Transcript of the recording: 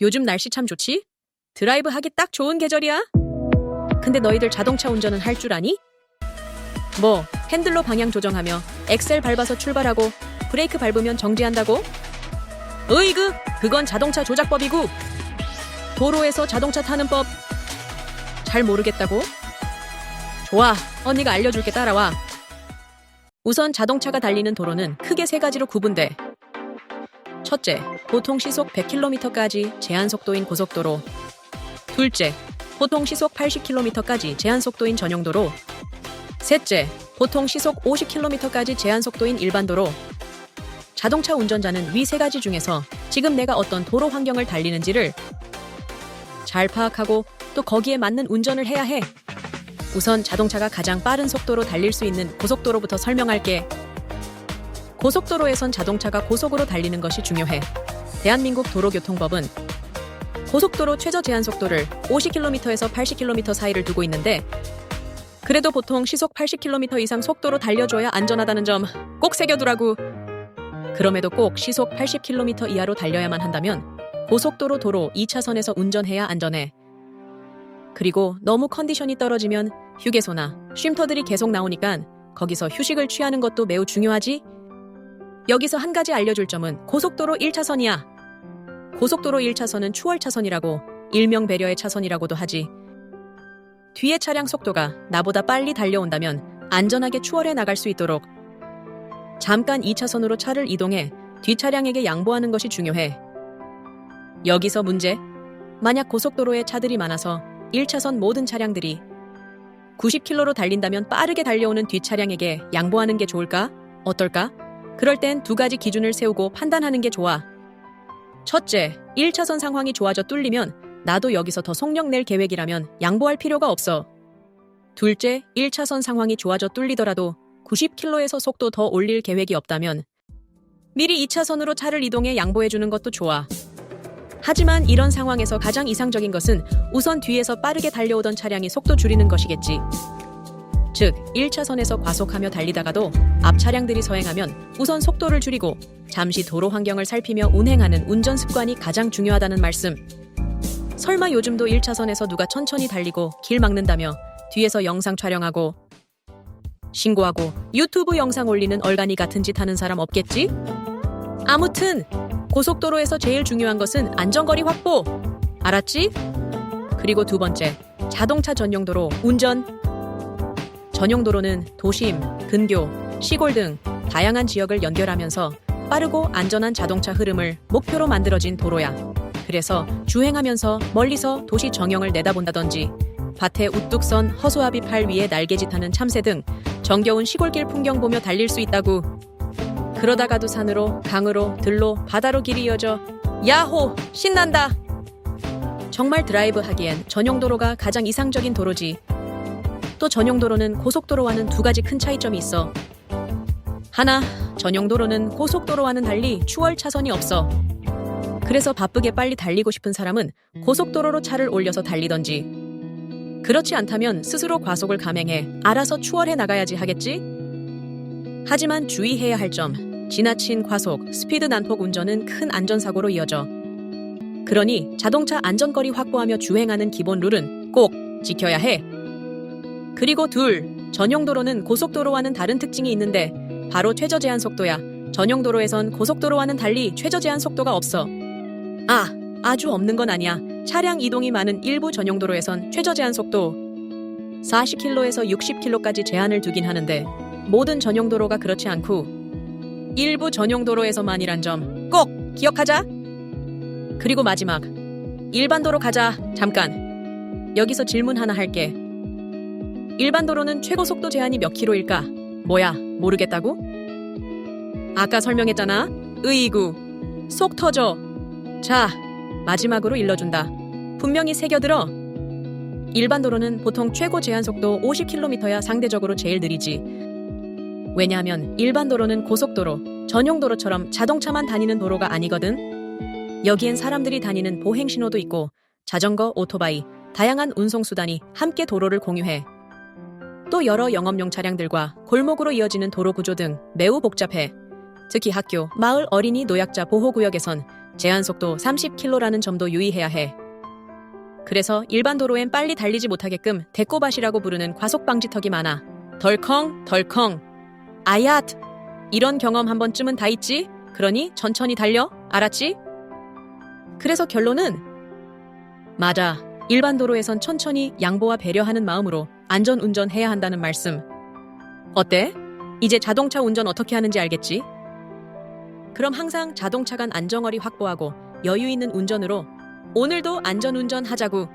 요즘 날씨 참 좋지? 드라이브 하기 딱 좋은 계절이야. 근데 너희들 자동차 운전은 할 줄 아니? 뭐 핸들로 방향 조정하며 엑셀 밟아서 출발하고 브레이크 밟으면 정지한다고? 으이그 그건 자동차 조작법이고 도로에서 자동차 타는 법 잘 모르겠다고? 좋아, 언니가 알려줄게. 따라와. 우선 자동차가 달리는 도로는 크게 세 가지로 구분돼. 첫째, 보통 시속 100km까지 제한속도인 고속도로. 둘째, 보통 시속 80km까지 제한속도인 전용도로. 셋째, 보통 시속 50km까지 제한속도인 일반도로. 자동차 운전자는 위 세 가지 중에서 지금 내가 어떤 도로 환경을 달리는지를 잘 파악하고 또 거기에 맞는 운전을 해야 해. 우선 자동차가 가장 빠른 속도로 달릴 수 있는 고속도로부터 설명할게. 고속도로에선 자동차가 고속으로 달리는 것이 중요해. 대한민국 도로교통법은 고속도로 최저 제한 속도를 50km에서 80km 사이를 두고 있는데 그래도 보통 시속 80km 이상 속도로 달려줘야 안전하다는 점 꼭 새겨두라고. 그럼에도 꼭 시속 80km 이하로 달려야만 한다면 고속도로 도로 2차선에서 운전해야 안전해. 그리고 너무 컨디션이 떨어지면 휴게소나 쉼터들이 계속 나오니까 거기서 휴식을 취하는 것도 매우 중요하지. 여기서 한 가지 알려줄 점은 고속도로 1차선이야. 고속도로 1차선은 추월차선이라고 일명 배려의 차선이라고도 하지. 뒤에 차량 속도가 나보다 빨리 달려온다면 안전하게 추월해 나갈 수 있도록 잠깐 2차선으로 차를 이동해 뒷차량에게 양보하는 것이 중요해. 여기서 문제. 만약 고속도로에 차들이 많아서 1차선 모든 차량들이 90km로 달린다면 빠르게 달려오는 뒷차량에게 양보하는 게 좋을까? 어떨까? 그럴 땐 두 가지 기준을 세우고 판단하는 게 좋아. 첫째, 1차선 상황이 좋아져 뚫리면 나도 여기서 더 속력 낼 계획이라면 양보할 필요가 없어. 둘째, 1차선 상황이 좋아져 뚫리더라도 90km에서 속도 더 올릴 계획이 없다면 미리 2차선으로 차를 이동해 양보해주는 것도 좋아. 하지만 이런 상황에서 가장 이상적인 것은 우선 뒤에서 빠르게 달려오던 차량이 속도 줄이는 것이겠지. 즉, 1차선에서 과속하며 달리다가도 앞 차량들이 서행하면 우선 속도를 줄이고 잠시 도로 환경을 살피며 운행하는 운전 습관이 가장 중요하다는 말씀. 설마 요즘도 1차선에서 누가 천천히 달리고 길 막는다며 뒤에서 영상 촬영하고 신고하고 유튜브 영상 올리는 얼간이 같은 짓 하는 사람 없겠지? 아무튼 고속도로에서 제일 중요한 것은 안전거리 확보. 알았지? 그리고 두 번째, 자동차 전용도로 운전. 전용도로는 도심, 근교, 시골 등 다양한 지역을 연결하면서 빠르고 안전한 자동차 흐름을 목표로 만들어진 도로야. 그래서 주행하면서 멀리서 도시 정형을 내다본다든지 밭에 우뚝 선 허수아비 팔 위에 날개짓하는 참새 등 정겨운 시골길 풍경 보며 달릴 수 있다고. 그러다가도 산으로, 강으로, 들로, 바다로 길이 이어져 야호! 신난다! 정말 드라이브 하기엔 전용도로가 가장 이상적인 도로지. 또 전용도로는 고속도로와는 두 가지 큰 차이점이 있어. 하나, 전용도로는 고속도로와는 달리 추월 차선이 없어. 그래서 바쁘게 빨리 달리고 싶은 사람은 고속도로로 차를 올려서 달리던지 그렇지 않다면 스스로 과속을 감행해 알아서 추월해 나가야지 하겠지? 하지만 주의해야 할 점. 지나친 과속, 스피드 난폭 운전은 큰 안전사고로 이어져. 그러니 자동차 안전거리 확보하며 주행하는 기본 룰은 꼭 지켜야 해. 그리고 둘, 전용도로는 고속도로와는 다른 특징이 있는데 바로 최저 제한 속도야. 전용도로에선 고속도로와는 달리 최저 제한 속도가 없어. 아주 없는 건 아니야. 차량 이동이 많은 일부 전용도로에선 최저 제한 속도 40km에서 60km까지 제한을 두긴 하는데 모든 전용도로가 그렇지 않고 일부 전용도로에서만이란 점 꼭 기억하자. 그리고 마지막, 일반도로 가자. 잠깐. 여기서 질문 하나 할게. 일반도로는 최고 속도 제한이 몇 킬로일까? 뭐야, 모르겠다고? 아까 설명했잖아. 으이구, 속 터져. 자, 마지막으로 일러준다. 분명히 새겨들어. 일반도로는 보통 최고 제한 속도 50km야 상대적으로 제일 느리지. 왜냐하면 일반도로는 고속도로, 전용도로처럼 자동차만 다니는 도로가 아니거든. 여기엔 사람들이 다니는 보행신호도 있고 자전거, 오토바이, 다양한 운송수단이 함께 도로를 공유해. 또 여러 영업용 차량들과 골목으로 이어지는 도로 구조 등 매우 복잡해. 특히 학교, 마을, 어린이, 노약자 보호구역에선 제한 속도 30km라는 점도 유의해야 해. 그래서 일반 도로엔 빨리 달리지 못하게끔 대꼬밭이라고 부르는 과속 방지턱이 많아. 덜컹. 아얏! 이런 경험 한 번쯤은 다 있지? 그러니 천천히 달려. 알았지? 그래서 결론은 맞아. 일반 도로에선 천천히 양보와 배려하는 마음으로 안전 운전해야 한다는 말씀. 어때? 이제 자동차 운전 어떻게 하는지 알겠지? 그럼 항상 자동차 간 안전거리 확보하고 여유 있는 운전으로 오늘도 안전운전 하자구.